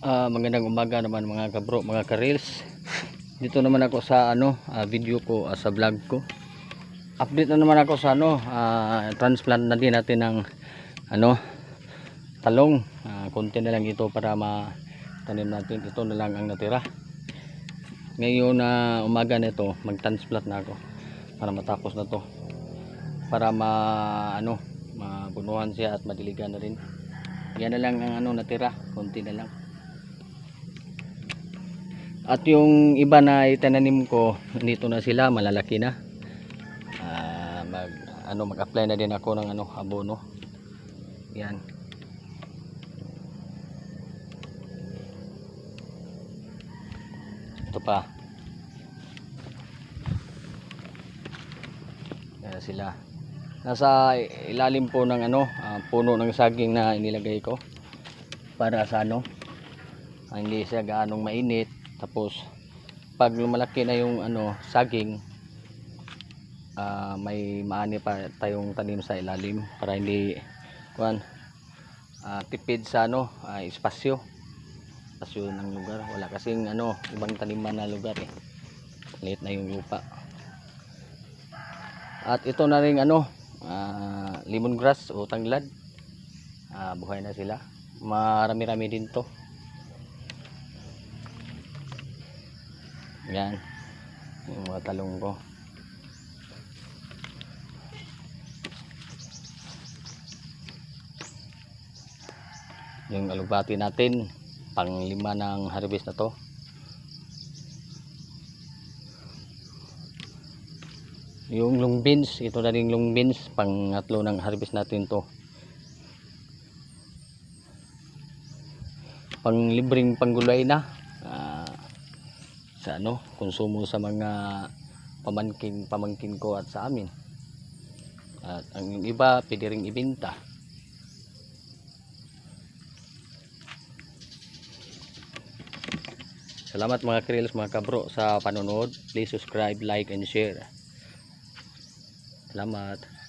Magandang umaga naman mga kabro, mga ka-reels. Dito naman ako sa video ko, sa vlog ko. Update na naman ako sa transplant na din natin ng talong. Konti na lang ito para matanim natin. Ito na lang ang natira. Ngayon umaga na ito, mag-transplant na ako para matapos na to. Para mabunuhan siya at madiligan na rin. Yan na lang ang natira, konti na lang. At yung iba na itananim ko, dito na sila, malalaki na. Mag-apply na din ako ng abono. Yan. Ito pa. Yan sila. Nasa ilalim po ng puno ng saging na inilagay ko para sa hindi siya gaanong mainit. Tapos pag lumalaki na yung saging, may maani pa tayong tanim sa ilalim para hindi tipid sa espasyo ng lugar. Wala kasing ibang taniman na lugar liit na yung lupa. At ito na ring lemongrass o tanglad, buhay na sila, marami-rami din to. Yan yung mga talong ko. Yung alugbati natin, pang-5 ng harvest na to. Yung long beans, ito na rin long beans, pang-3 ng harvest natin to. Pang-libreng panggulay na sa konsumo sa mga pamangkin ko at sa amin. At ang iba pwede ring ibenta. Salamat mga ka-reels, mga kabro sa panonood. Please subscribe, like and share. Salamat.